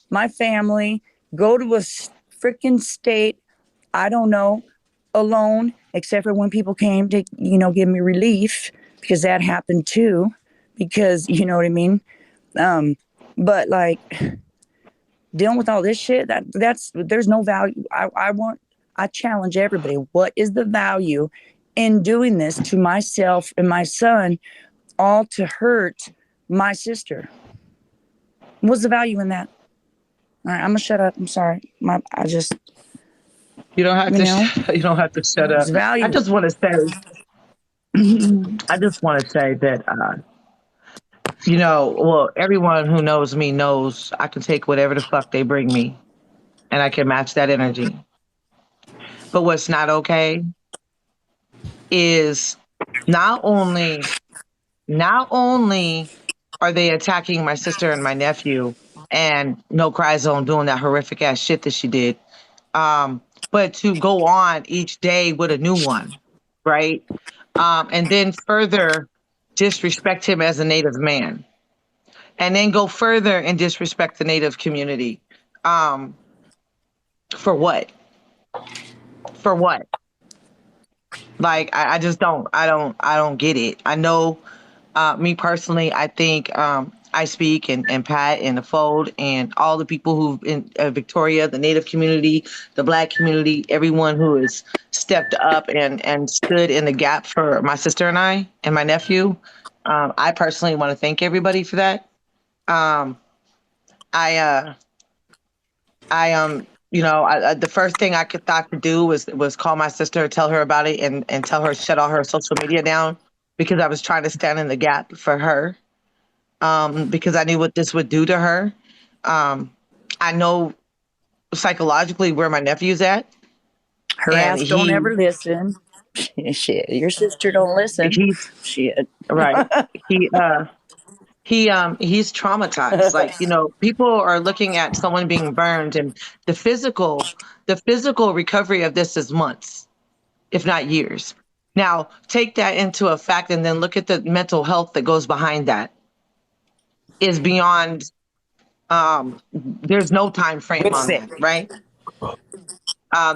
my family, go to a freaking state, I don't know, alone, except for when people came to, give me relief, because that happened too, because, you know what I mean? But like dealing with all this shit, there's no value. I challenge everybody. What is the value in doing this to myself and my son, all to hurt my sister? What's the value in that? All right, I'm gonna shut up. I'm sorry. You don't have you know, to. You don't have to shut it's up. I value. just want to say. I just want to say that. Well, everyone who knows me knows I can take whatever the fuck they bring me, and I can match that energy. But what's not okay is not only not only are they attacking my sister and my nephew and No Cry Zone doing that horrific ass shit that she did, but to go on each day with a new one, right? And then further disrespect him as a Native man, and then go further and disrespect the Native community. Um, for what? For what? Like I just don't get it. I know me personally, I think I speak and Pat and the Fold and all the people who in Victoria, the Native community, the Black community, everyone who has stepped up and stood in the gap for my sister and I and my nephew. I personally want to thank everybody for that. Um, I the first thing I could thought to do was call my sister, tell her about it, and tell her to shut all her social media down because I was trying to stand in the gap for her. Because I knew what this would do to her. Um, I know psychologically where my nephew's at, Her and ass don't ever listen. Shit, your sister don't listen. he's Shit. right. He he's traumatized. Like, people are looking at someone being burned, and the physical the physical recovery of this is months, if not years. Now, take that into a fact and then look at the mental health that goes behind that is beyond there's no time frame It's on sick. that, right?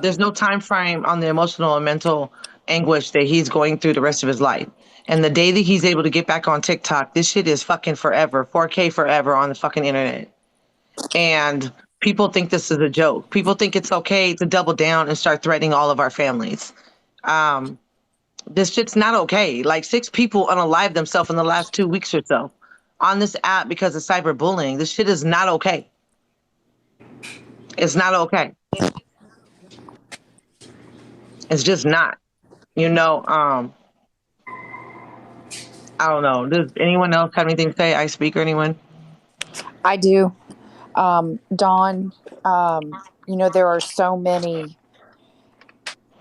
There's no time frame on the emotional and mental anguish that he's going through the rest of his life. And the day that he's able to get back on TikTok, this shit is fucking forever, 4K forever on the fucking internet. And people think this is a joke. People think it's okay to double down and start threatening all of our families. Um, this shit's not okay. Like 6 people unalived themselves in the last 2 weeks or so on this app because of cyberbullying. This shit is not okay. It's not okay. It's just not. You know, I don't know. Does anyone else have anything to say? I speak or anyone? I do. Dawn, there are so many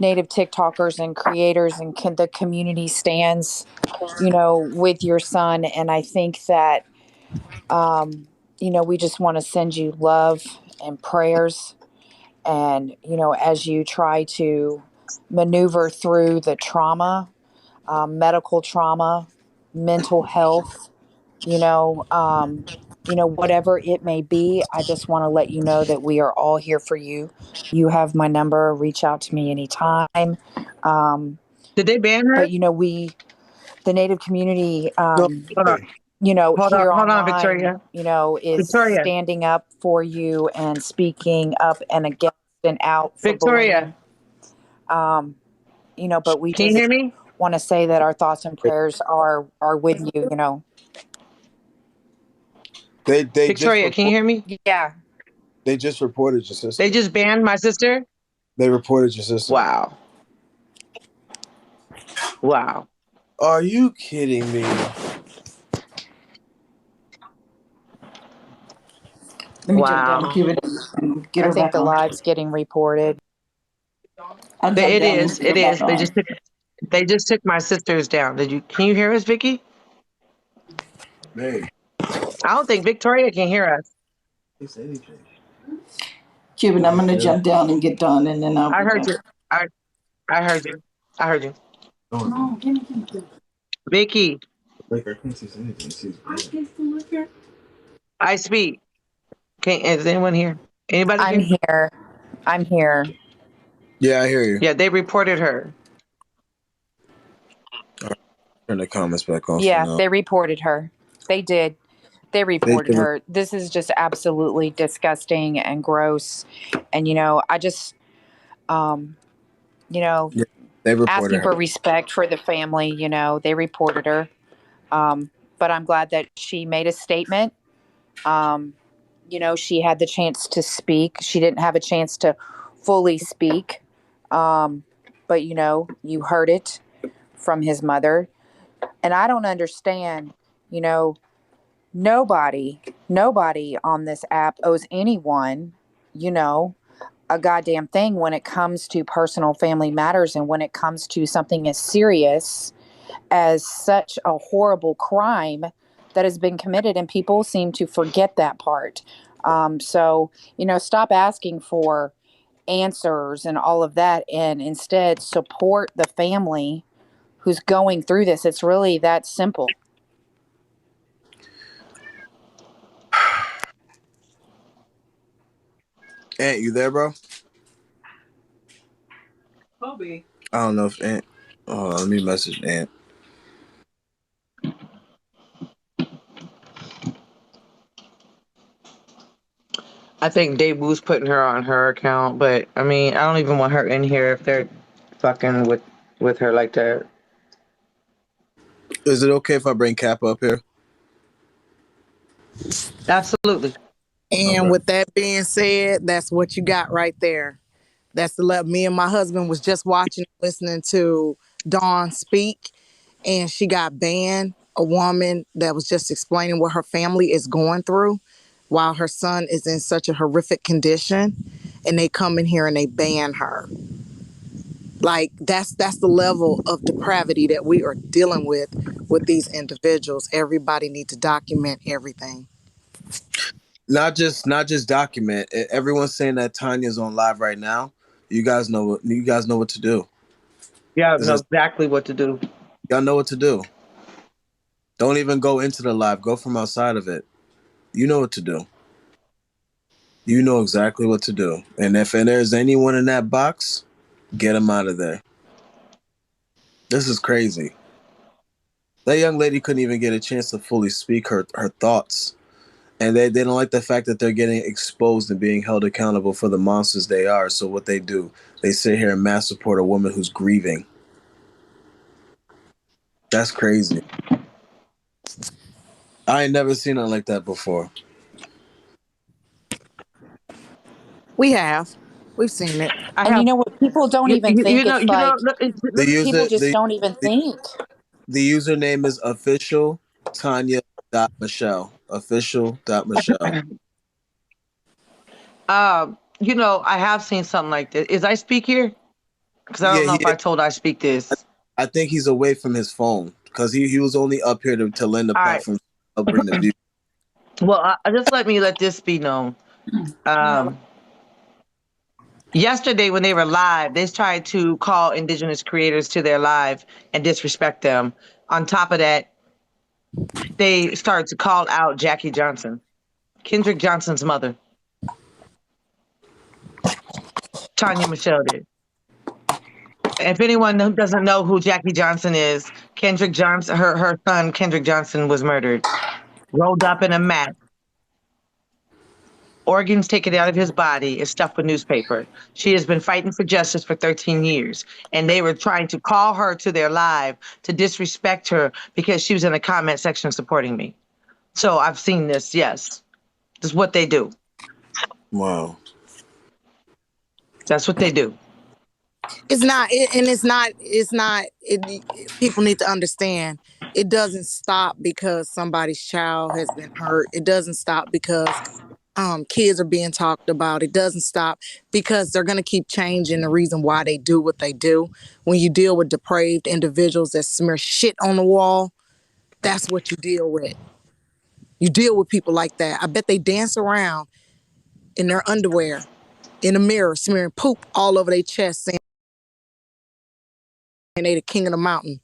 native TikTokers and creators and the community stands, with your son. And I think that, we just want to send you love and prayers. And, as you try to maneuver through the trauma, medical trauma, mental health, you know, um, whatever it may be, I just want to let you know that we are all here for you. You have my number. Reach out to me anytime. Um, Did they ban her? but the Native community, No, Hold on. here Hold on, online, Victoria. is Victoria. standing up for you and speaking up and against and out for Victoria. bullying. Um, but we Can you hear just me? want to say that our thoughts and prayers are with you. they just Victoria, can you hear me? Yeah. they just reported your They sister. just banned my sister? They reported your sister. Wow. Wow. Are you kidding me? Let me jump down, Wow. give it, and get I her think back the on. live's getting reported. I'll jump It down and is. get her It back is. on. They just took my sisters down. Can you hear us, Vicky? Hey, I don't think Victoria can hear us. say anything. Cuban, I'm gonna jump down and get done, and then I'll I be heard back. you. I heard you. I heard you. No, give me. Vicky, Like I can't say anything. She's I get to look at. I speak. Okay, is anyone here? Anybody I'm here? here. I'm here. Yeah, I hear you. Yeah, they reported her. All right, turn the comments back on for Yeah, now. they reported her. They did. They They reported did. her. This is just absolutely disgusting and gross. And, I just, um, you know, Yeah, they reported asking her. for respect for the family, they reported her. But I'm glad that she made a statement. Um, she had the chance to speak. She didn't have a chance to fully speak. But, you heard it from his mother. And I don't understand, you know, nobody on this app owes anyone, you know, a goddamn thing when it comes to personal family matters and when it comes to something as serious as such a horrible crime that has been committed, and people seem to forget that part. So, stop asking for answers and all of that and instead support the family who's going through this. It's really that simple. Aunt, you there, bro? Kobe. I don't know if Aunt. Oh, let me message Aunt. I think Dave Boo's putting her on her account, but I mean, I don't even want her in here if they're fucking with her like that. Is it okay if I bring Kappa up here? Absolutely. And Okay. with that being said, that's what you got right there. That's the level. Me and my husband was just watching, listening to Dawn speak, and she got banned. A woman that was just explaining what her family is going through while her son is in such a horrific condition, and they come in here and they ban her. Like that's the level of depravity that we are dealing with these individuals. Everybody needs to document everything. Not just document. Everyone's saying that Tanya's on live right now. You guys know what to do. Yeah, I Is know that exactly what to do. y'all know what to do? Don't even go into the live. Go from outside of it. You know what to do. You know exactly what to do. And if there's anyone in that box, get them out of there. This is crazy. That young lady couldn't even get a chance to fully speak her thoughts. And they don't like the fact that they're getting exposed and being held accountable for the monsters they are. So what they do, they sit here and mass support a woman who's grieving. That's crazy. I ain't never seen nothing like that before. We've seen it. I And have, you know what? People don't you, even you, you think know, it's like, The people user just don't even the, think. the username is official Tanya.Michelle. Official.Michelle. I have seen something like this. Is I speak here? Because I Yeah, don't know if I told I speak this. I think he's away from his phone because he was only up here to lend the All right. platform to bring the view. Well, just let this be known. Um, Yesterday, when they were live, they tried to call indigenous creators to their live and disrespect them. On top of that, they started to call out Jackie Johnson, Kendrick Johnson's mother. Tanya Michelle did. If anyone who doesn't know who Jackie Johnson is, Kendrick Johnson, her son Kendrick Johnson was murdered, rolled up in a mat, organs taken out of his body and stuffed with newspaper. She has been fighting for justice for 13 years. And they were trying to call her to their live to disrespect her because she was in the comment section supporting me. So I've seen this, yes. This is what they do. Wow. That's what they do. It's not, people need to understand it doesn't stop because somebody's child has been hurt. It doesn't stop because kids are being talked about. It doesn't stop because they're going to keep changing the reason why they do what they do. When you deal with depraved individuals that smear shit on the wall, that's what you deal with. You deal with people like that. I bet they dance around in their underwear in a mirror, smearing poop all over their chest, saying they the king of the mountain.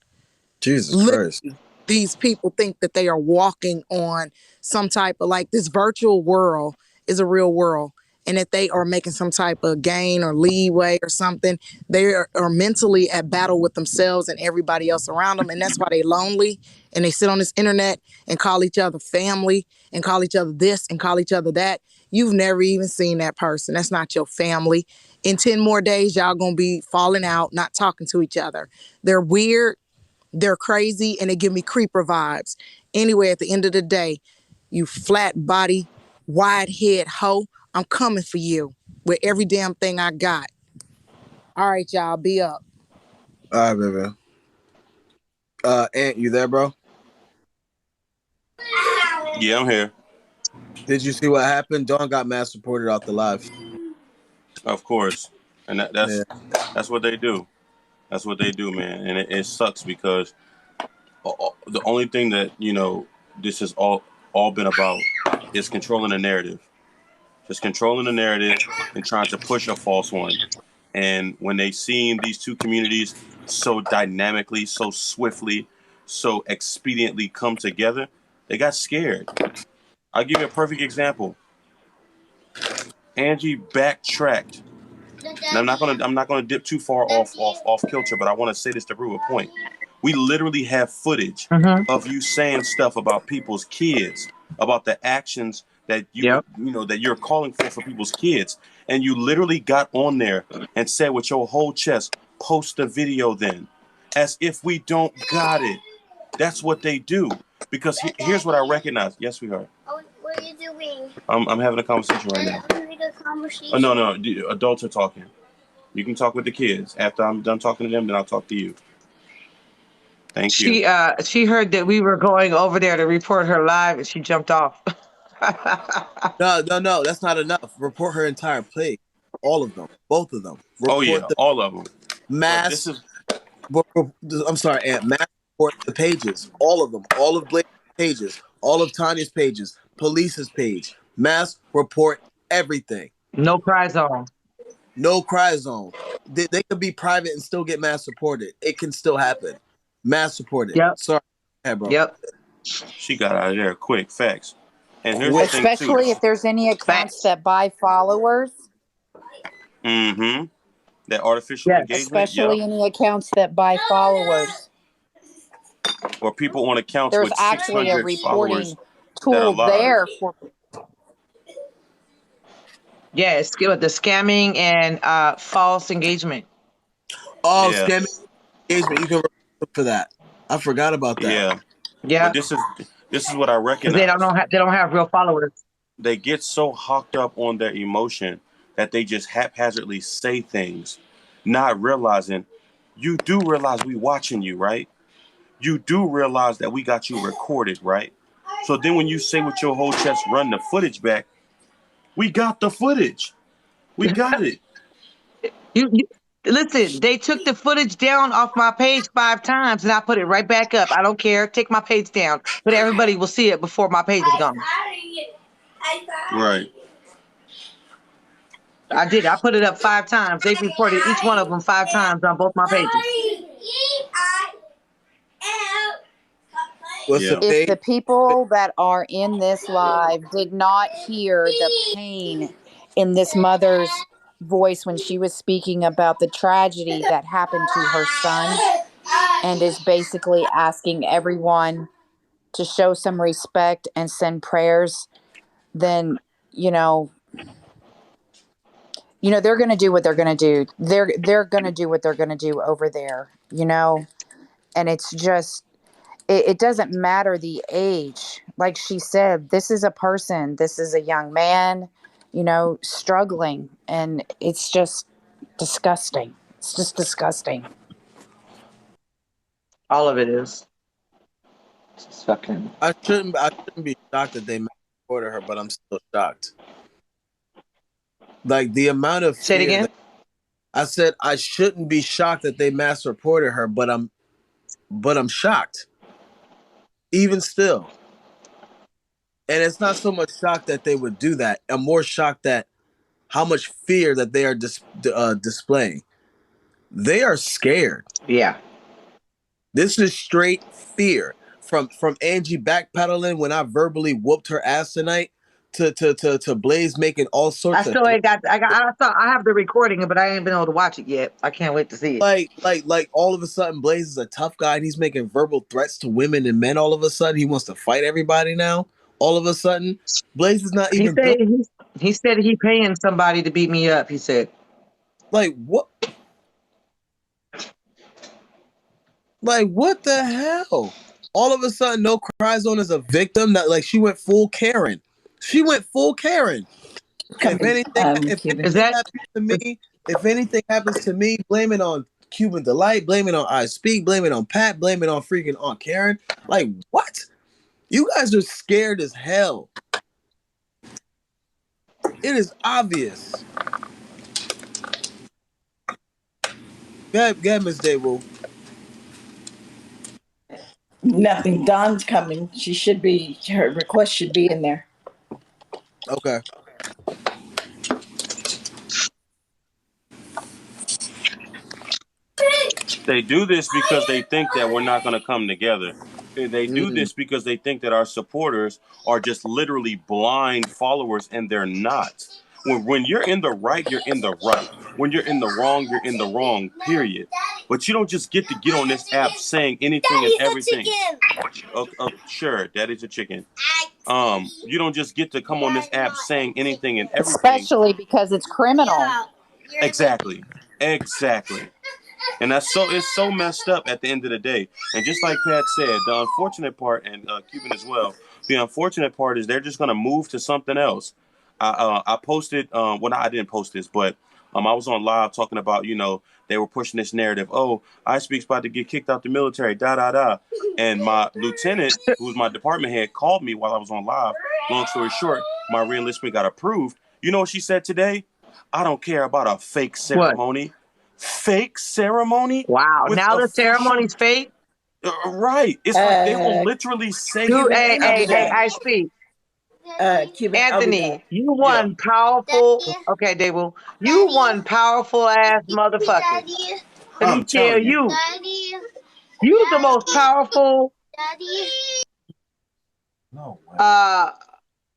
Jesus Christ. Literally, these people think that they are walking on some type of like this virtual world is a real world, and that they are making some type of gain or leeway or something. They are mentally at battle with themselves and everybody else around them, and that's why they lonely, and they sit on this internet and call each other family and call each other this and call each other that. You've never even seen that person. That's not your family. In 10 more days, y'all gonna be falling out, not talking to each other. They're weird, they're crazy, and they give me creeper vibes. Anyway, at the end of the day, you flat body, wide head hoe, I'm coming for you with every damn thing I got. All right, y'all, be up. All right, baby. Ant, you there, bro? Yeah, I'm here. Did you see what happened? Dawn got mass reported off the live. Of course, and that's what they do. That's what they do, man. And it sucks because the only thing that this has all been about is controlling the narrative. Just controlling the narrative and trying to push a false one. And when they seen these two communities so dynamically, so swiftly, so expediently come together, they got scared. I'll give you a perfect example. Angie backtracked. And I'm not gonna dip too far off kilter, but I want to say this to prove a point. We literally have footage of you saying stuff about people's kids, about the actions that that you're calling for people's kids, and you literally got on there and said with your whole chest, "Post the video then," as if we don't got it. That's what they do. Because here's what I recognize. Yes, we are. What are you doing? I'm having a conversation right now. I'm having a conversation. Oh, no, adults are talking. You can talk with the kids. After I'm done talking to them, then I'll talk to you. Thank you. She heard that we were going over there to report her live, and she jumped off. No, that's not enough. Report her entire play. All of them. Both of them. Report all of them. Mass. I'm sorry, Aunt. Mass report the pages. All of them. All of Blake's pages. All of Tanya's pages. Police's page. Mass report everything. No cry zone. No cry zone. They could be private and still get mass reported. It can still happen. Mass reported. Yep. Sorry, bro. Yep. She got out of there quick. Facts. And here's the thing, especially too. if there's any accounts that buy followers. Mm-hmm. That artificial engagement. Especially any accounts that buy followers. Or people on accounts there's with actually a 600 reporting followers tool there for. Yeah, it's the scamming and false engagement. Oh, scamming engagement. You can report for that. I forgot about that. Yeah. But this is what I recognize. They don't have real followers. They get so hooked up on their emotion that they just haphazardly say things, not realizing you do realize we watching you, right? You do realize that we got you recorded, right? So then when you say with your whole chest, run the footage back, we got the footage. We got it. You listen, they took the footage down off my page 5 times and I put it right back up. I don't care. Take my page down. But everybody will see it before my page is gone. Right. I did. I put it up 5 times. They reported each one of them 5 times on both my pages. If the people that are in this live did not hear the pain in this mother's voice when she was speaking about the tragedy that happened to her son, and is basically asking everyone to show some respect and send prayers, then they're going to do what they're going to do. They're going to do what they're going to do over there, and it's just, it doesn't matter the age. Like she said, this is a person, this is a young man, struggling, and it's just disgusting. It's just disgusting. All of it is. It's fucking. I shouldn't be shocked that they reported her, but I'm still shocked. Like the amount of Say it again. I said I shouldn't be shocked that they mass reported her, but I'm shocked. Even still. And it's not so much shocked that they would do that. I'm more shocked at how much fear that they are displaying. They are scared. Yeah. This is straight fear. From Angie backpedaling when I verbally whooped her ass tonight, to Blaze making all sorts I of still ain't got. I have the recording, but I ain't been able to watch it yet. I can't wait to see it. like all of a sudden Blaze is a tough guy and he's making verbal threats to women and men. All of a sudden he wants to fight everybody now. All of a sudden, Blaze is not He even built. said he said he paying somebody to beat me up. He said, Like what? Like what the hell? All of a sudden, No Cry Zone is a victim. That like she went full Karen. She went full Karen. Come If Cuban. "Is anything that?" happens to me, if anything happens to me, blame it on Cuban Delight, blame it on I Speak, blame it on Pat, blame it on freaking Aunt Karen. Like what? You guys are scared as hell. It is obvious. Go ahead, Miss Dable. Nothing. Dawn's coming. She should be. Her request should be in there. Okay. They do this because they think that we're not going to come together. They do this because they think that our supporters are just literally blind followers, and they're not. When you're in the right, you're in the right. When you're in the wrong, you're in the wrong, period. But you don't just get to get on this app saying anything and everything. Sure, that is a chicken. You don't just get to come on this app saying anything and everything. Especially because it's criminal. Exactly. And it's so messed up at the end of the day. And just like Pat said, the unfortunate part, and Cuban as well, the unfortunate part is they're just going to move to something else. I posted, I didn't post this, but I was on live talking about, they were pushing this narrative. Oh, I Speak's about to get kicked out the military, And my lieutenant, who's my department head, called me while I was on live. Long story short, my reenlistment got approved. You know what she said today? I don't care about a fake ceremony. What? Fake ceremony? Wow. Now the ceremony's fake? Right. It's like they will literally say Cuban, hey, I Speak. Cuban, Anthony, you one powerful. Okay, Dable. You one powerful ass motherfucker. Let me tell you. You the most powerful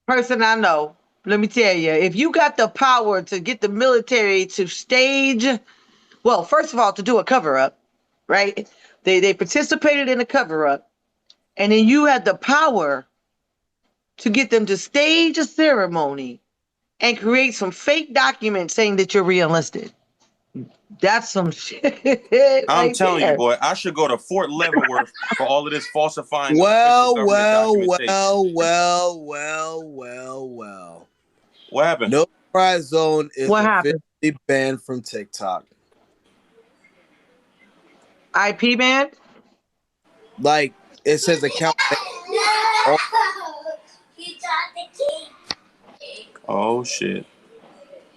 person I know. Let me tell you, if you got the power to get the military to stage, well, first of all, to do a cover up, right? They participated in a cover up, and then you had the power to get them to stage a ceremony and create some fake documents saying that you're re-enlisted. That's some shit. I'm telling you, boy, I should go to Fort Leavenworth for all of this falsifying. Well. What happened? No Cry Zone is officially banned from TikTok. IP banned? Like it says account. Oh shit.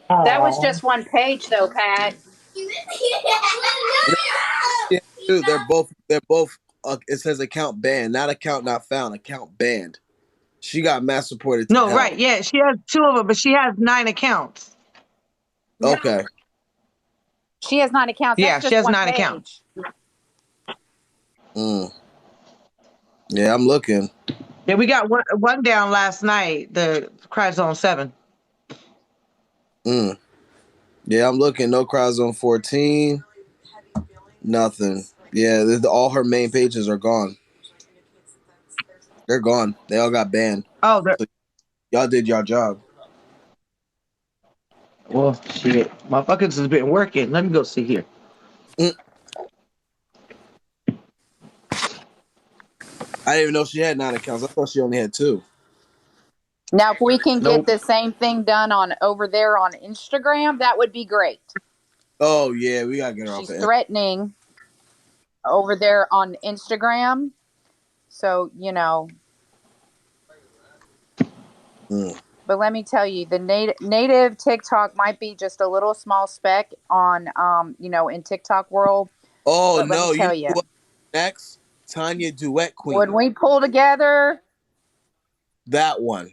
That was just one page though, Pat. Yeah, dude, they're both it says account banned, not account not found, account banned. She got mass supported to hell. Right, yeah, she has 2 of them, but she has 9 accounts. Okay. She has 9 accounts. That's she has 9 accounts. Yeah, I'm looking. Yeah, we got one down last night, the Cry Zone 7. Yeah, I'm looking. No Cry Zone 14. Nothing. Yeah, all her main pages are gone. They're gone. They all got banned. Oh, so y'all did your job. Well, shit. Motherfuckers has been working. Let me go see here. I didn't even know she had 9 accounts. I thought she only had 2. Now, if we can get the same thing done over there on Instagram, that would be great. Oh yeah, we gotta get her off. She's threatening over there on Instagram, so But let me tell you, the native TikTok might be just a little small speck on, in TikTok world. Oh but no! Let me tell you. Next, Tanya Duet Queen. When we pull together, that one.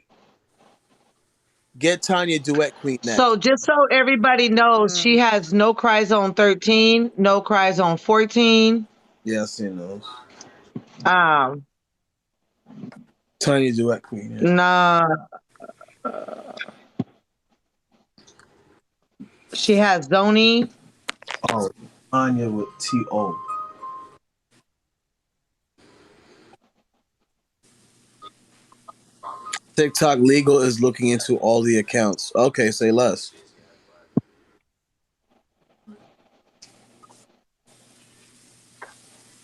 Get Tanya Duet Queen next. So just so everybody knows, she has No Cry Zone 13, No Cry Zone 14. Yeah, I've seen those. Tanya Duet Queen. Yeah. She has Zoni. Oh, Anya with T-O. TikTok legal is looking into all the accounts. Okay, say less.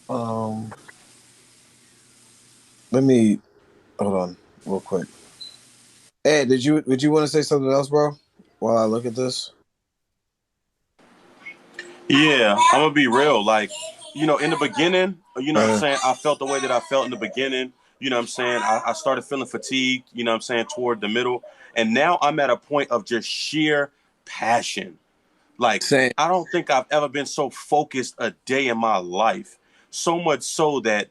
Um, let me hold on real quick. Ed, did you want to say something else, bro? While I look at this. Yeah, I'm gonna be real. Like, in the beginning, what I'm saying, I felt the way that I felt in the beginning. What I'm saying, I started feeling fatigued. What I'm saying, toward the middle, and now I'm at a point of just sheer passion. Like, Same. I don't think I've ever been so focused a day in my life. So much so that,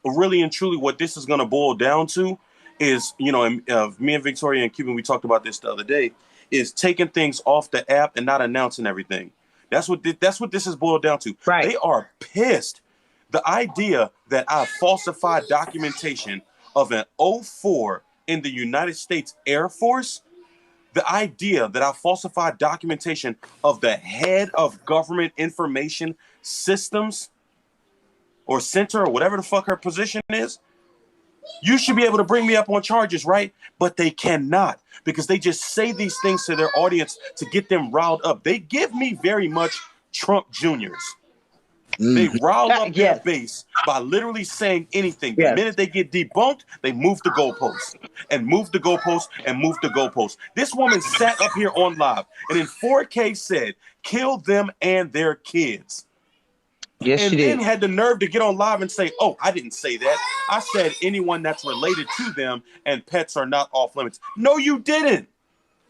really and truly what this is going to boil down to is, me and Victoria and Cuban, we talked about this the other day, is taking things off the app and not announcing everything. That's what this is boiled down to. Right. They are pissed. The idea that I falsified documentation of an '04 in the United States Air Force, the idea that I falsified documentation of the head of government information systems or center or whatever the fuck her position is, you should be able to bring me up on charges, right? But they cannot, because they just say these things to their audience to get them riled up. They give me very much Trump Juniors. They rile up their base by literally saying anything. The minute they get debunked, they move the goalposts and move the goalposts and move the goalposts. This woman sat up here on live and in 4K said, kill them and their kids. Yes, and she then did. had the nerve to get on live and say, oh, I didn't say that. I said anyone that's related to them and pets are not off limits. No, you didn't.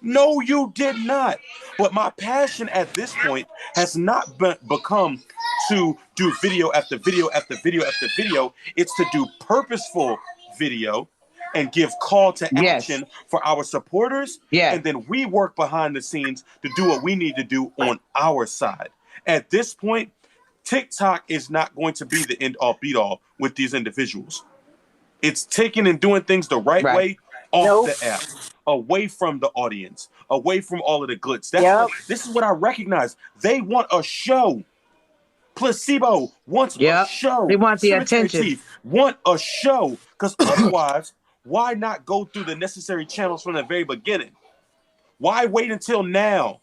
No, you did not. But my passion at this point has not become to do video after video after video after video. It's to do purposeful video and give call to action for our supporters. Yeah. And then we work behind the scenes to do what we need to do on our side. At this point, TikTok is not going to be the end all be all with these individuals. It's taking and doing things the right way off the app, away from the audience, away from all of the glitz. This is what I recognize. They want a show. Placebo wants a show. They want the Cemetery attention. Chief want a show. Because otherwise, why not go through the necessary channels from the very beginning? Why wait until now?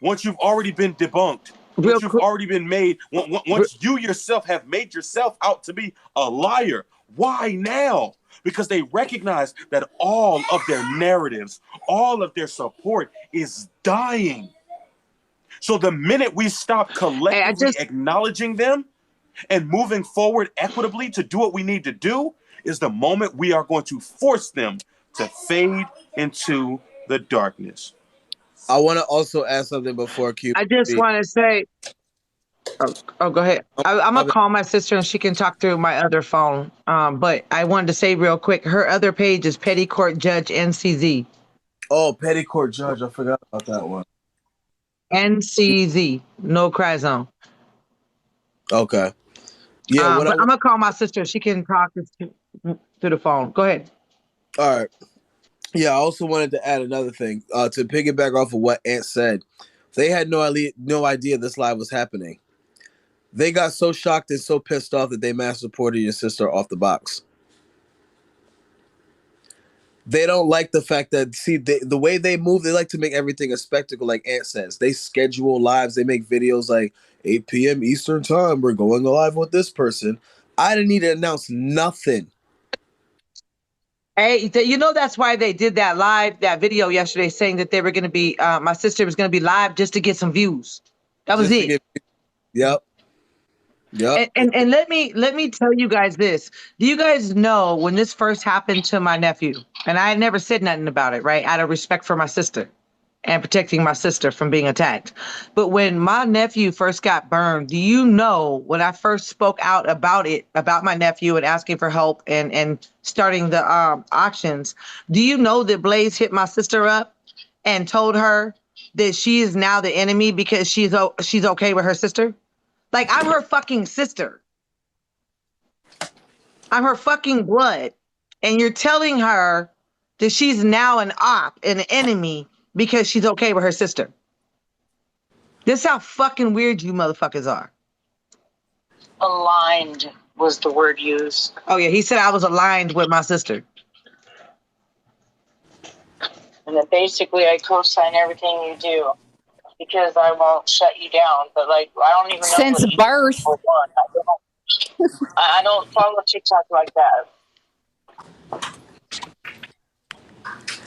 Once you've already been debunked. Once you've already been made, once you yourself have made yourself out to be a liar, why now? Because they recognize that all of their narratives, all of their support is dying. So the minute we stop collectively acknowledging them and moving forward equitably to do what we need to do is the moment we are going to force them to fade into the darkness. I want to also add something before Q. I just want to say, go ahead. I'm going to call my sister and she can talk through my other phone. But I wanted to say real quick, her other page is Petty Court Judge NCZ. Oh, Petty Court Judge. I forgot about that one. NCZ, No Cry Zone. Okay. Yeah, but I'm going to call my sister. She can talk through the phone. Go ahead. All right. Yeah, I also wanted to add another thing. To piggyback off of what Ant said, they had no idea this live was happening. They got so shocked and so pissed off that they mass reported your sister off the box. They don't like the fact that, the way they move, they like to make everything a spectacle, like Ant says. They schedule lives. They make videos like 8 p.m. Eastern time. We're going live with this person. I didn't need to announce nothing. Hey, that's why they did that video yesterday saying that they were going to be, my sister was going to be live just to get some views. That was it. Yep. And let me tell you guys this. Do you guys know when this first happened to my nephew, and I had never said nothing about it, right? Out of respect for my sister and protecting my sister from being attacked. But when my nephew first got burned, do you know when I first spoke out about it, about my nephew and asking for help and starting the auctions, do you know that Blaze hit my sister up and told her that she is now the enemy because she's okay with her sister? Like, I'm her fucking sister. I'm her fucking blood. And you're telling her that she's now an op, an enemy, because she's okay with her sister. This is how fucking weird you motherfuckers are. Aligned was the word used. Oh yeah, he said I was aligned with my sister. And then basically I co-sign everything you do because I won't shut you down. But like, I don't even know Since what birth. I don't follow TikTok like that.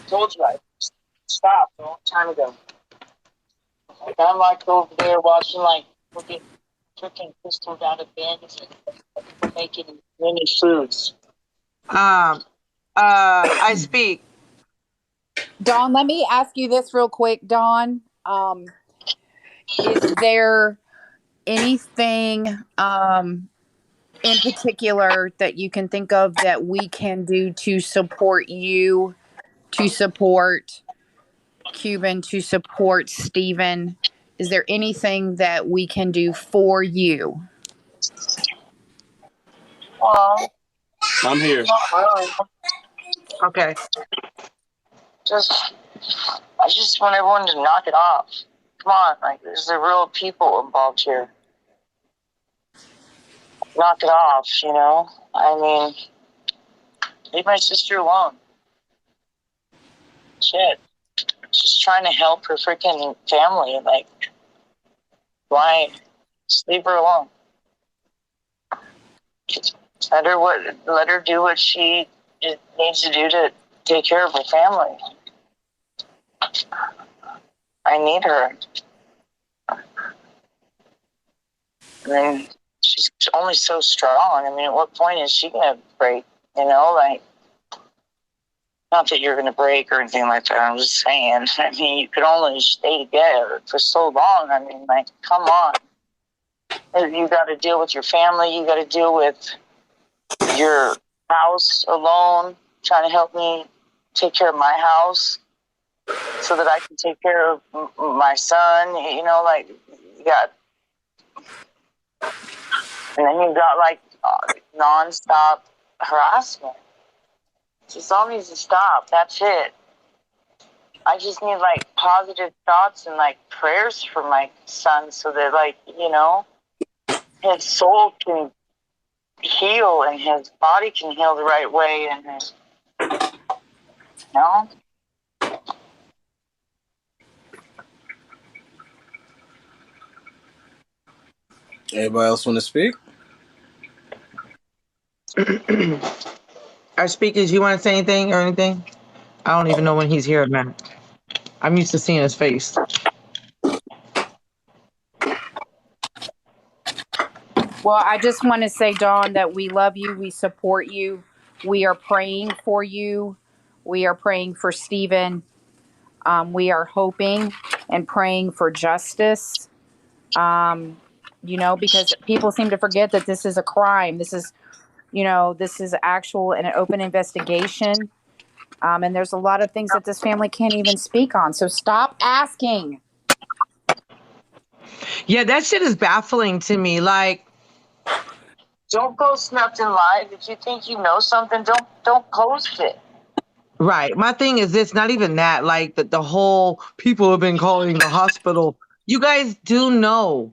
Told you I stopped a long time ago. Like I'm like over there watching like we'll get freaking crystals out of bins and we're making mini foods. I speak. Dawn, let me ask you this real quick, Dawn. Is there anything in particular that you can think of that we can do to support you, to support Cuban, to support Stephen? Is there anything that we can do for you? Well, I'm here. not really. Okay. I just want everyone to knock it off. Come on, like there's the real people involved here. Knock it off, you know? I mean, leave my sister alone. Shit. She's trying to help her freaking family. Like, why? Just leave her alone. Let her do what she needs to do to take care of her family. I need her. I mean, she's only so strong. I mean, at what point is she going to break? You know, like, not that you're going to break or anything like that. I'm just saying. I mean, you could only stay together for so long. I mean, like, come on. You got to deal with your family. You got to deal with your house alone, trying to help me take care of my house so that I can take care of my son. You know, like, you got, and then you got like nonstop harassment. Just all needs to stop. That's it. I just need like positive thoughts and like prayers for my son so that, like, you know, his soul can heal and his body can heal the right way, and his, you know. Anybody else want to speak? Our speakers, you want to say anything or anything? I don't even know when he's here or not. I'm used to seeing his face. Well, I just want to say, Dawn, that we love you. We support you. We are praying for you. We are praying for Stephen. We are hoping and praying for justice. You know, because people seem to forget that this is a crime. This is, you know, this is actual and an open investigation. And there's a lot of things that this family can't even speak on. So stop asking. Yeah, that shit is baffling to me. Like, Don't post nothing live. If you think you know something, don't post it. right. My thing is this, not even that, like the whole people have been calling the hospital. You guys do know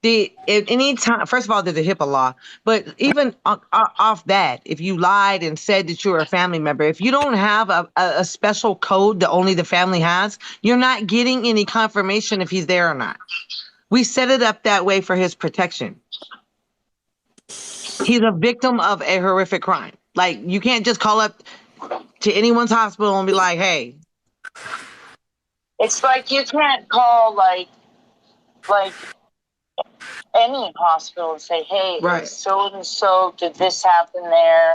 at any time, first of all, there's a HIPAA law, but even off that, if you lied and said that you're a family member, if you don't have a special code that only the family has, you're not getting any confirmation if he's there or not. We set it up that way for his protection. He's a victim of a horrific crime. Like, you can't just call up to anyone's hospital and be like, hey. It's like you can't call like any hospital and say, hey, Right. so and so, did this happen there?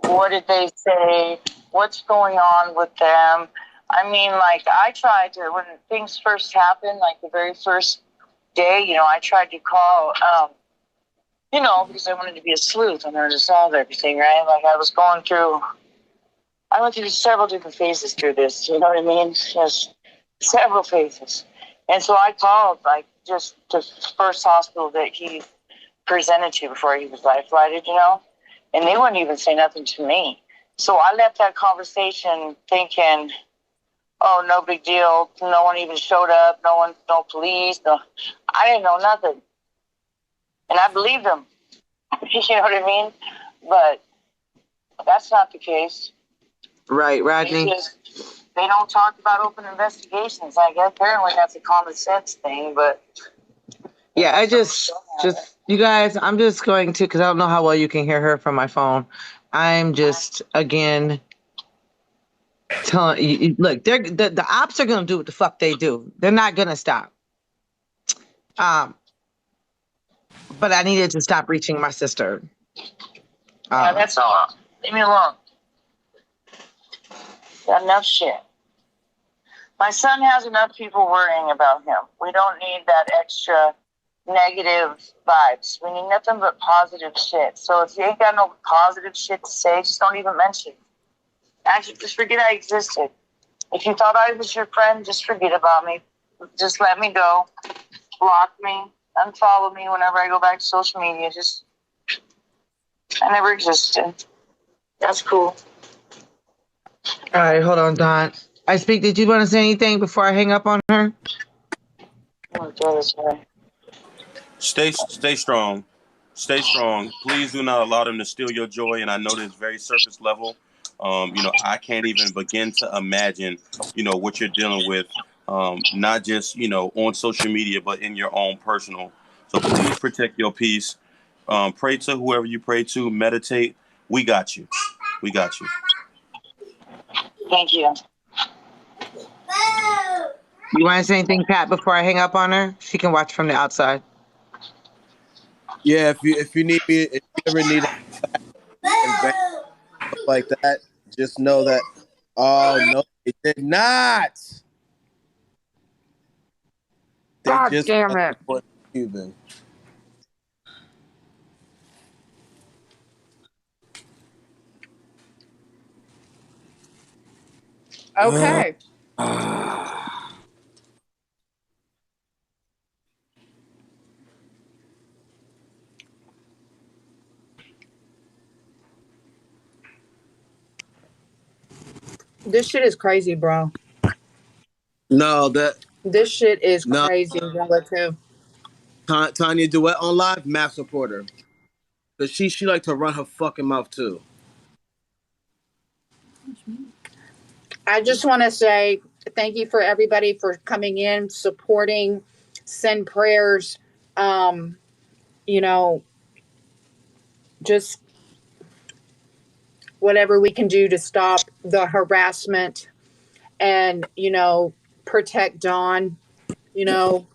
What did they say? What's going on with them? I mean, like, I tried to, when things first happened, like the very first day, you know, I tried to call, you know, because I wanted to be a sleuth. I wanted to solve everything, right? Like, I went through several different phases through this, you know what I mean? Just several phases. And so I called, like, just the first hospital that he presented to before he was life-flighted, you know? And they wouldn't even say nothing to me. So I left that conversation thinking, oh, no big deal. No one even showed up. No police. No, I didn't know nothing. And I believed them. You know what I mean? But that's not the case. Right, Rodney. They don't talk about open investigations. I guess apparently that's a common sense thing, but yeah, I just you guys, I'm just going to, because I don't know how well you can hear her from my phone. I'm just again telling you, look, the ops are gonna do what the fuck they do. They're not gonna stop. But I needed to stop reaching my sister. Yeah, that's all. Leave me alone. Got enough shit. My son has enough people worrying about him. We don't need that extra negative vibes. We need nothing but positive shit. So if you ain't got no positive shit to say, just don't even mention it. Actually, just forget I existed. If you thought I was your friend, just forget about me. Just let me go. Block me. Unfollow me whenever I go back to social media. I never existed. That's cool. All right, hold on, Don. Did you want to say anything before I hang up on her? Stay strong. Stay strong. Please do not allow them to steal your joy. And I know this very surface level. I can't even begin to imagine, what you're dealing with, not just, on social media, but in your own personal. So please protect your peace. Pray to whoever you pray to. Meditate. We got you. We got you. Thank you. You want to say anything, Pat, before I hang up on her? She can watch from the outside. Yeah, if you need me, if you ever need stuff like that, just know that. Oh no, they did not. They God just damn it. Cuban. Okay. This shit is crazy, bro. No, This shit is no. crazy, relative. Tanya Duet on live, mass reporter. Cause she like to run her fucking mouth too. I just want to say thank you for everybody for coming in, supporting, send prayers. You know, just whatever we can do to stop the harassment and, protect Dawn. You know,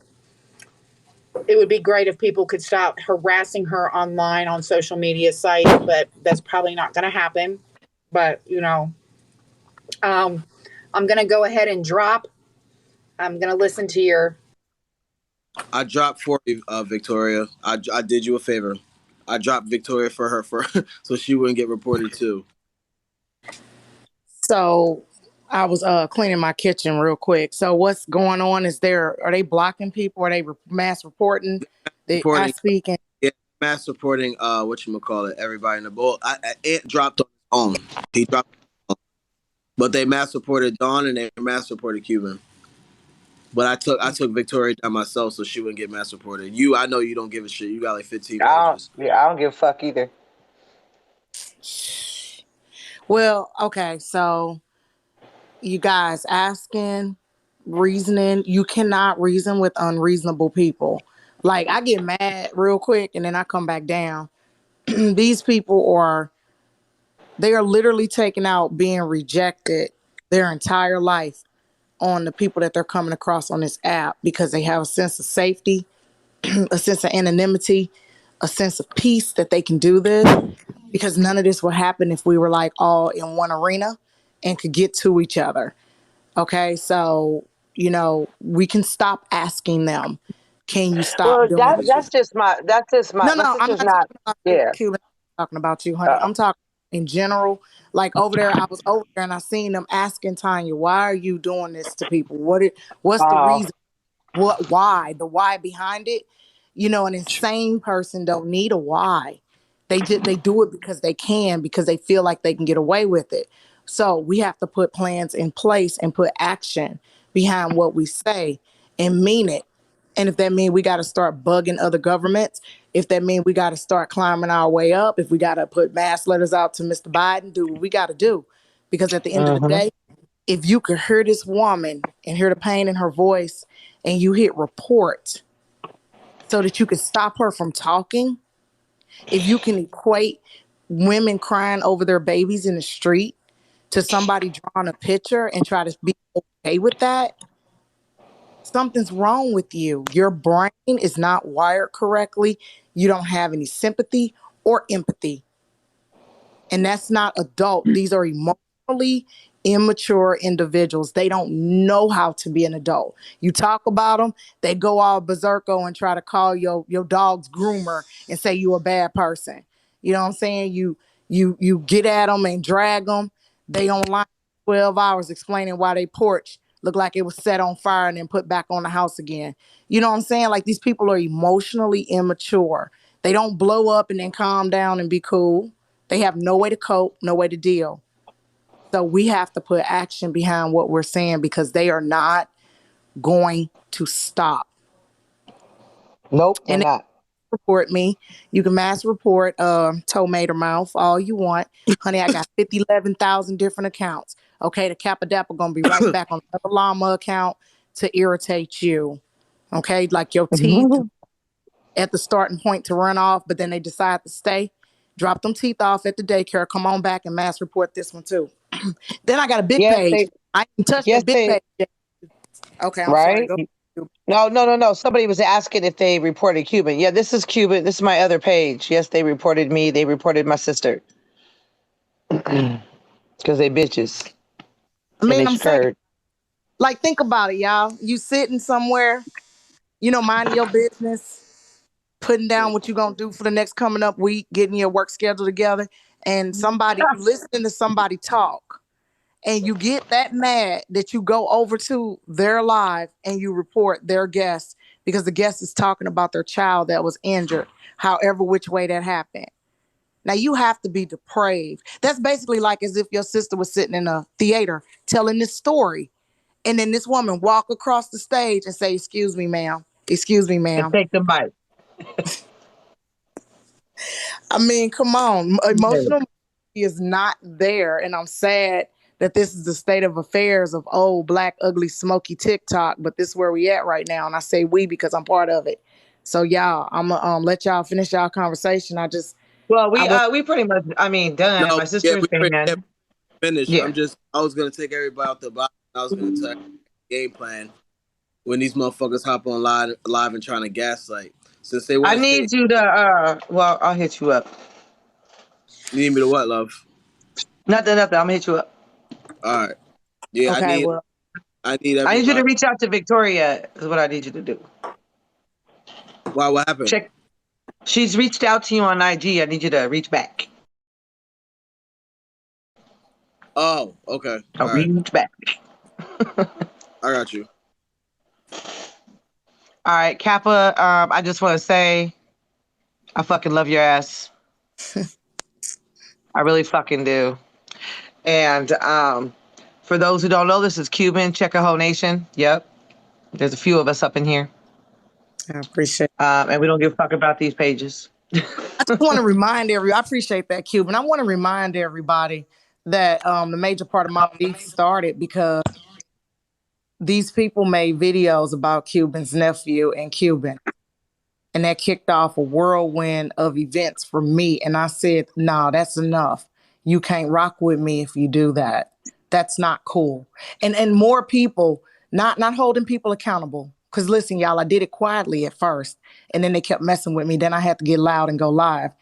it would be great if people could stop harassing her online on social media sites, but that's probably not going to happen. But, I'm going to go ahead and drop. I'm going to listen to your. I dropped for you, Victoria. I did you a favor. I dropped Victoria for her so she wouldn't get reported too. So I was cleaning my kitchen real quick. So what's going on? Are they blocking people? Are they mass reporting? I speak and yeah, mass reporting. Whatchamacallit, everybody in the boat. Ant dropped on his own. He dropped on his own. But they mass reported Dawn and they mass reported Cuban. But I took Victoria down myself so she wouldn't get mass reported. I know you don't give a shit. You got like 15 pages. I don't give a fuck either. well, okay, so you guys asking, reasoning, you cannot reason with unreasonable people. Like I get mad real quick and then I come back down. These people they are literally taking out being rejected their entire life on the people that they're coming across on this app because they have a sense of safety, a sense of anonymity, a sense of peace that they can do this, because none of this would happen if we were like all in one arena and could get to each other. Okay, so we can stop asking them, can you stop doing this? That's just my No, my I'm sister's not not talking about you, yeah. Cuban. I'm talking about you, honey. I'm talking in general. Like over there, I was over there and I seen them asking Tanya, why are you doing this to people? What's the reason? Why? The why behind it? An insane person don't need a why. They do it because they can, because they feel like they can get away with it. So we have to put plans in place and put action behind what we say and mean it. And if that means we got to start bugging other governments, if that means we got to start climbing our way up, if we got to put mass letters out to Mr. Biden, do what we got to do. Because at the end of the day, if you could hear this woman and hear the pain in her voice and you hit report so that you can stop her from talking, if you can equate women crying over their babies in the street to somebody drawing a picture and try to be okay with that, something's wrong with you. Your brain is not wired correctly. You don't have any sympathy or empathy. And that's not adult. These are emotionally immature individuals. They don't know how to be an adult. You talk about them, they go all berserko and try to call your dog's groomer and say you a bad person. You know what I'm saying? You get at them and drag them. They online 12 hours explaining why they porch looked like it was set on fire and then put back on the house again. You know what I'm saying? Like, these people are emotionally immature. They don't blow up and then calm down and be cool. They have no way to cope, no way to deal. So we have to put action behind what we're saying, because they are not going to stop. Nope, they're And not. report me. You can mass report tomato mouth all you want. Honey, I got 11,000 different accounts. Okay, the Kappa Dapper gonna be right back on another llama account to irritate you. Okay, like your teeth at the starting point to run off, but then they decide to stay. Drop them teeth off at the daycare. Come on back and mass report this one too. Then I got a big Yes, page. I can touch yes, that big page. Okay, I'm sorry. right? Go. No. Somebody was asking if they reported Cuban. Yeah, this is Cuban. This is my other page. Yes, they reported me. They reported my sister. Because they bitches. I And mean, they I'm saying, scared. like, think about it, y'all. You sitting somewhere, minding your business, putting down what you're gonna do for the next coming up week, getting your work schedule together, and somebody, you listening to somebody talk, and you get that mad that you go over to their live and you report their guest because the guest is talking about their child that was injured, however which way that happened. Now you have to be depraved. That's basically like as if your sister was sitting in a theater telling this story, and then this woman walk across the stage and say, "Excuse me, ma'am. Excuse me, And ma'am." take the bite. I mean, come on. Emotional is not there. And I'm sad that this is the state of affairs of old, black, ugly, smoky TikTok, but this is where we at right now. And I say we because I'm part of it. So y'all, I'm gonna let y'all finish y'all conversation. Well, I was we pretty much, done. No, My yeah, sister is we pretty saying, finished. yeah. I was gonna take everybody out the box. I was gonna tell you the game plan when these motherfuckers hop on live and trying to gaslight. Since they I want to say, need you to, well, I'll hit you up. you need me to what, love? Nothing. I'm gonna hit you up. All right. Yeah, okay. Well, I need I need you to everybody. reach out to Victoria, is what I need you to do. Why? What happened? Check. She's reached out to you on IG. I need you to reach back. Oh, okay. I'll All right. reach back. I got you. All right, Kappa, I just want to say I fucking love your ass. I really fucking do. And for those who don't know, this is Cuban, Check a Whole Nation. Yep. There's a few of us up in here. I appreciate And we don't give a fuck about these pages. I just want to I appreciate that, Cuban. I want to remind everybody that the major part of my beef started because these people made videos about Cuban's nephew and Cuban. And that kicked off a whirlwind of events for me. And I said, no, that's enough. You can't rock with me if you do that. That's not cool. And more people not holding people accountable. Because listen, y'all, I did it quietly at first. And then they kept messing with me. Then I had to get loud and go live.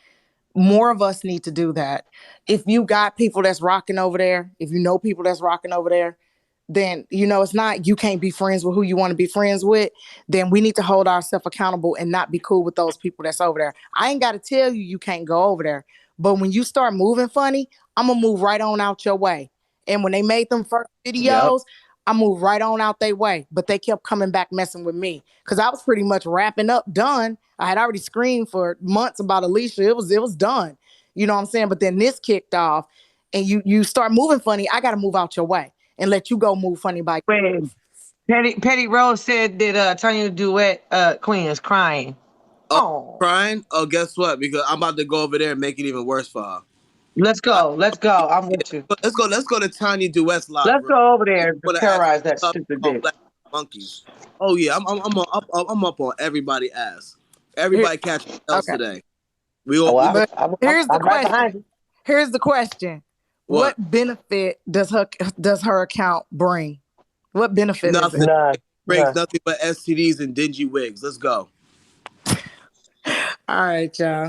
More of us need to do that. If you got people that's rocking over there, if you know people that's rocking over there, then it's not you can't be friends with who you want to be friends with. Then we need to hold ourselves accountable and not be cool with those people that's over there. I ain't got to tell you can't go over there, but when you start moving funny, I'm gonna move right on out your way. And when they made them first Yep. videos, I moved right on out their way, but they kept coming back messing with me because I was pretty much wrapping up, done. I had already screamed for months about Alicia. It was done. You know what I'm saying? But then this kicked off and you start moving funny. I got to move out your way and let you go move funny by yourself. Petty Rose said that Tanya Duet Queen is crying. Oh, crying? Oh, guess what? Because I'm about to go over there and make it even worse for her. Let's go. I'm with you. Let's go to Tanya Duet's live. Let's go over there and terrorize that Up stupid on bitch. Black Monkeys. Oh yeah, I'm up on everybody's ass. Everybody catch else today. But here's the I'm right behind question. you. Here's the question. What benefit does her account bring? What benefit is Nothing. it? It brings nothing but STDs and dingy wigs. Let's go. All right, y'all.